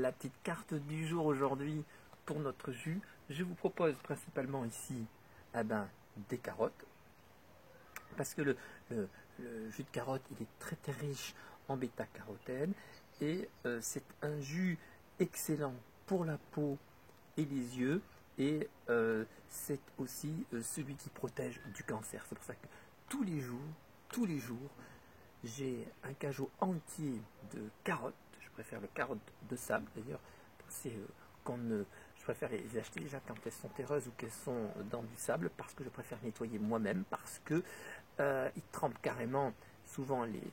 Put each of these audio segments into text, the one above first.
la petite carte du jour aujourd'hui pour notre jus. Je vous propose principalement ici des carottes. Parce que le jus de carotte, il est très très riche en bêta-carotène. Et c'est un jus excellent pour la peau et les yeux. Et c'est aussi celui qui protège du cancer. C'est pour ça que tous les jours, j'ai un cajot entier de carottes. Je préfère le carotte de sable. D'ailleurs, je préfère les acheter déjà quand elles sont terreuses ou qu'elles sont dans du sable, parce que je préfère nettoyer moi-même, parce que ils trempent carrément souvent les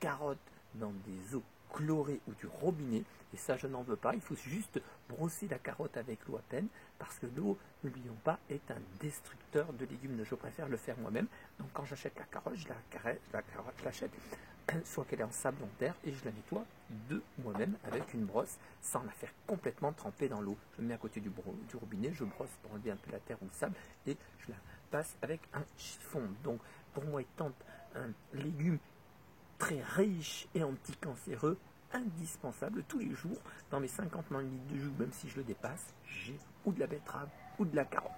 carottes dans des eaux chlorées ou du robinet, et ça je n'en veux pas. Il faut juste brosser la carotte avec l'eau à peine, parce que l'eau, n'oublions pas, est un destructeur de légumes. Je préfère le faire moi-même. Donc quand j'achète la carotte, je l'achète soit qu'elle est en sable en terre, et je la nettoie de moi-même avec une brosse sans la faire complètement tremper dans l'eau. Je me mets à côté du robinet, je brosse pour enlever un peu la terre ou le sable, et je la passe avec un chiffon. Donc pour moi, étant un légume très riche et anticancéreux, indispensable tous les jours, dans mes 50 ml de jus, même si je le dépasse, j'ai ou de la betterave ou de la carotte.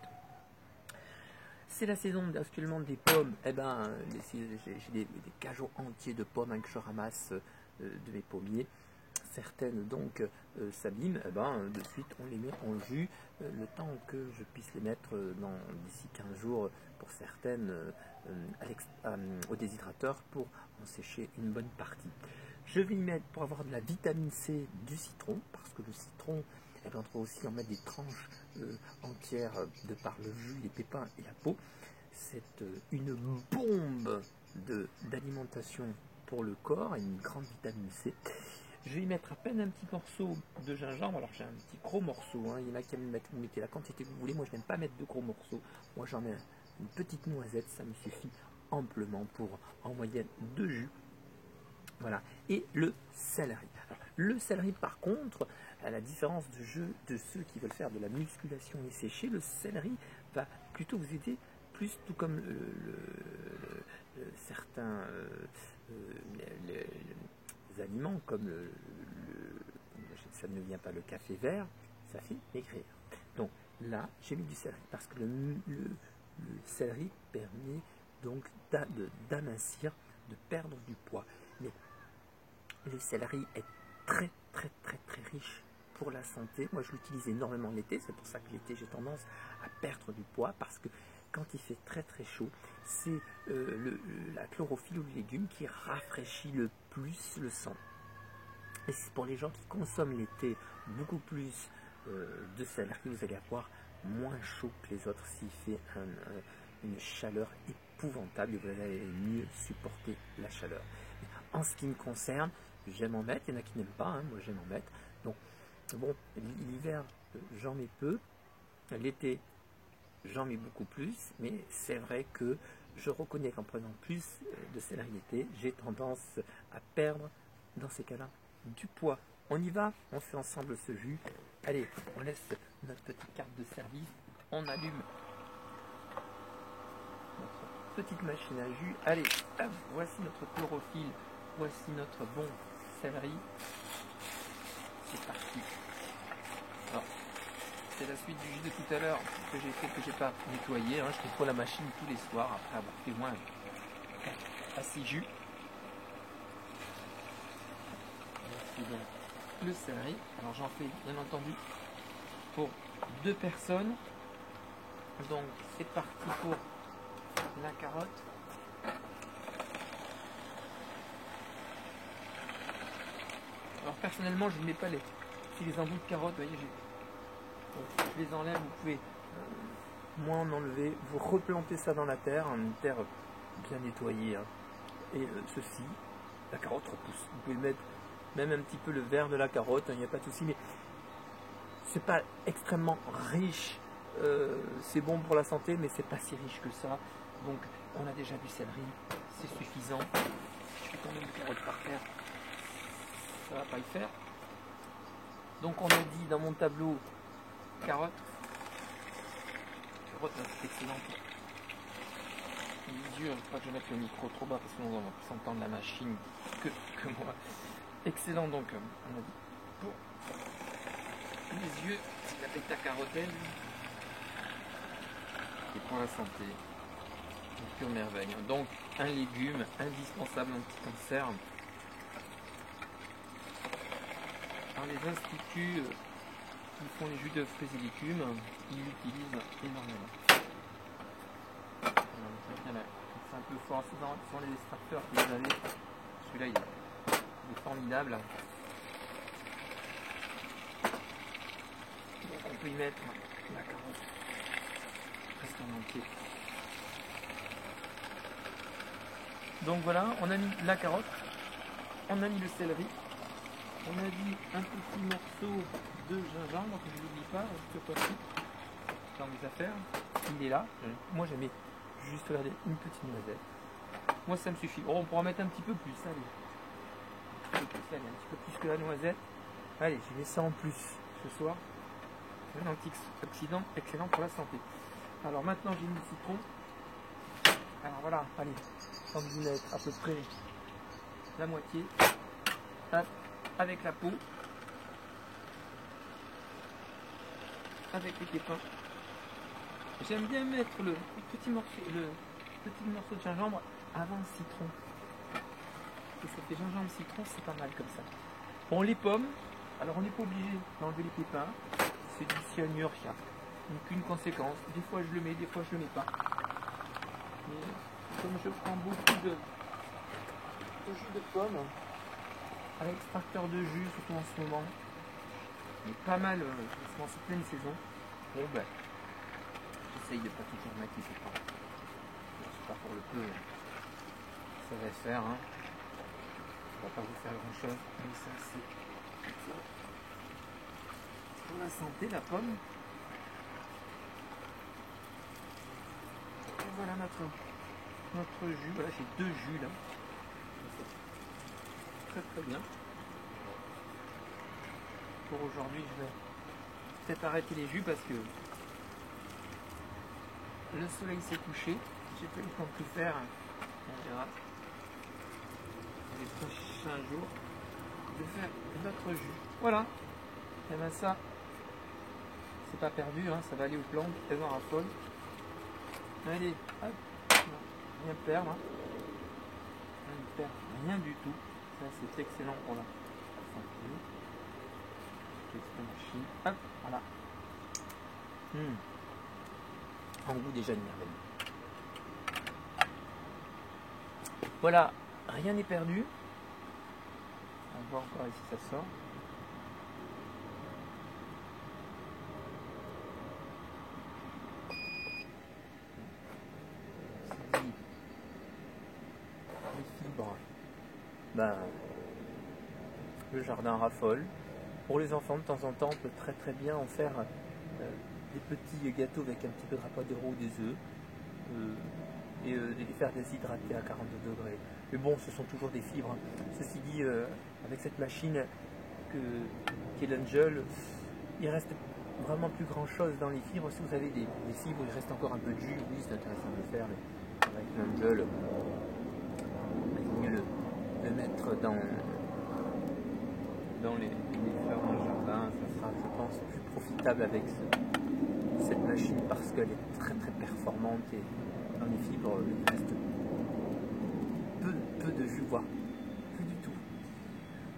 C'est la saison actuellement des pommes. J'ai des cajots entiers de pommes que je ramasse de mes pommiers. Certaines donc s'abîment, de suite on les met en jus, le temps que je puisse les mettre d'ici 15 jours pour certaines au déshydrateur pour en sécher une bonne partie. Je vais y mettre, pour avoir de la vitamine C, du citron, parce que le citron, on peut aussi en mettre des tranches entières de par le jus, les pépins et la peau. C'est une bombe d'alimentation pour le corps et une grande vitamine C. Je vais y mettre à peine un petit morceau de gingembre. Alors j'ai un petit gros morceau, il y en a qui aiment mettre, vous mettez la quantité que vous voulez. Moi je n'aime pas mettre de gros morceaux. Moi j'en mets une petite noisette, ça me suffit amplement pour en moyenne 2 jus. Voilà. Et le céleri. Alors, le céleri par contre, à la différence de ceux qui veulent faire de la musculation et sécher, le céleri va plutôt vous aider, plus tout comme certains les aliments comme ça ne vient pas, le café vert, ça fait maigrir. Donc là, j'ai mis du céleri parce que le céleri permet donc d'amincir, de perdre du poids. Mais le céleri est très très très très riche pour la santé. Moi je l'utilise énormément l'été, c'est pour ça que l'été j'ai tendance à perdre du poids, parce que quand il fait très très chaud, c'est la chlorophylle ou le légume qui rafraîchit le plus le sang. Et c'est pour les gens qui consomment l'été beaucoup plus de céleri, vous allez avoir moins chaud que les autres s'il fait une chaleur épouvantable, et vous allez mieux supporter la chaleur. En ce qui me concerne, j'aime en mettre, il y en a qui n'aiment pas, moi j'aime en mettre. Donc bon, l'hiver j'en mets peu, l'été j'en mets beaucoup plus, mais c'est vrai que je reconnais qu'en prenant plus de céleri l'été, j'ai tendance à perdre dans ces cas-là du poids. On y va, on fait ensemble ce jus. Allez, on laisse notre petite carte de service, on allume notre petite machine à jus. Allez, hop, voici notre chlorophylle, voici notre bon céleri. C'est parti. Alors, c'est la suite du jus de tout à l'heure que j'ai fait, que j'ai pas nettoyé. Je nettoie la machine tous les soirs après avoir fait moins 4 à 6 jus. Voici donc le céleri. Alors j'en fais bien entendu pour 2 personnes. Donc c'est parti pour la carotte. Alors personnellement je ne mets pas les embouts de carottes, vous voyez, je les enlève, vous pouvez moins en enlever, vous replantez ça dans la terre, une terre bien nettoyée, et ceci, la carotte repousse. Vous pouvez mettre même un petit peu le vert de la carotte, il n'y a pas de souci, mais c'est pas extrêmement riche, c'est bon pour la santé, mais c'est pas si riche que ça. Donc on a déjà du céleri, c'est suffisant. Je fais quand même une carotte par terre, ça va pas y faire. Donc on a dit dans mon tableau carotte, c'est excellent. Dieu, pas que je mette le micro trop bas parce qu'on va s'entendre la machine que moi. Excellent, donc on a dit pour les yeux, c'est la bêta-carotène. Et pour la santé, une pure merveille. Donc, un légume indispensable anti-cancer. Alors, les instituts qui font les jus de fruits et légumes, ils l'utilisent énormément. C'est un peu fort, ce sont les extracteurs que vous avez. Celui-là, il est formidable. Donc, on peut y mettre la carotte presque en entier. Donc voilà, on a mis la carotte, on a mis le céleri, on a mis un petit morceau de gingembre que je n'oublie pas, juste pas dans mes affaires. Il est là. Moi j'aimais juste regarder une petite noisette. Moi ça me suffit. Oh, on pourra mettre un petit peu plus, allez. Un petit peu plus que la noisette. Allez, je mets ça en plus ce soir. Un antioxydant excellent pour la santé. Alors maintenant j'ai mis le citron. Alors voilà, allez, on vous mettre à peu près la moitié. Hop, avec la peau. Avec les pépins. J'aime bien mettre le petit morceau de gingembre avant le citron. Et ça fait gingembre citron, c'est pas mal comme ça. Bon, les pommes, alors on n'est pas obligé d'enlever les pépins. C'est du cyanure, il n'y a aucune conséquence. Des fois je le mets, des fois je le mets pas. Mais comme je prends beaucoup de jus de pommes, à l'extracteur de jus, surtout en ce moment, mais pas mal, c'est pleine saison. Bon ben, j'essaye de pas toujours mettre les pépins. C'est pas pour le peu, ça va se faire. Hein. Ça va pas vous faire grand chose, mais ça c'est pour la santé, la pomme. Et voilà notre jus. Voilà, j'ai 2 jus là. Très très bien. Pour aujourd'hui, je vais peut-être arrêter les jus parce que le soleil s'est couché. J'ai pas eu le temps de tout faire. On verra les prochains jours de faire notre jus. Voilà. Et bien ça, c'est pas perdu, hein, ça va aller aux plantes, elles en raffolent. Allez, hop, rien perdre. Hein. On ne perd rien du tout. Ça c'est excellent pour la santé. Machine. Hop, voilà. En goût déjà de merveille. Voilà, rien n'est perdu. On va voir encore ici ça sort. Les fibres. Ben, le jardin raffole. Pour les enfants, de temps en temps, on peut très bien en faire des petits gâteaux avec un petit peu de rapadura ou des œufs et les faire déshydrater à 42 degrés. Mais bon, ce sont toujours des fibres. Ceci dit, avec cette machine qui est l'Angel, il reste vraiment plus grand chose dans les fibres. Si vous avez des fibres, il reste encore un peu de jus. Oui, c'est intéressant de le faire, mais avec l'Angel, il vaut mieux le mettre dans les fleurs dans le jardin. Ça sera, je pense, plus profitable avec cette machine parce qu'elle est très performante et dans les fibres, il reste peu de jus, voire plus du tout.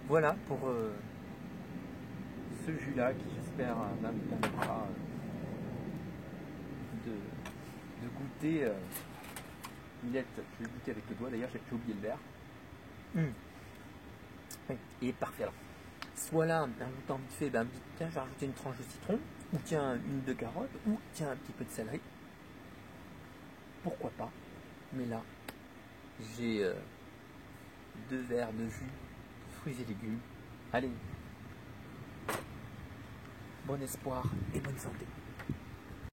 Voilà pour ce jus là qui j'espère vous permettra de goûter Millette. Je vais goûter avec le doigt, d'ailleurs j'ai oublié le verre. Oui, il est parfait. Alors, soit là, un goûtant vite fait, ben, tiens, je vais rajouter une tranche de citron, ou tiens, une de carotte, ou tiens, un petit peu de céleri. Pourquoi pas? Mais là, j'ai 2 verres de jus, fruits et légumes. Allez, bon espoir et bonne santé.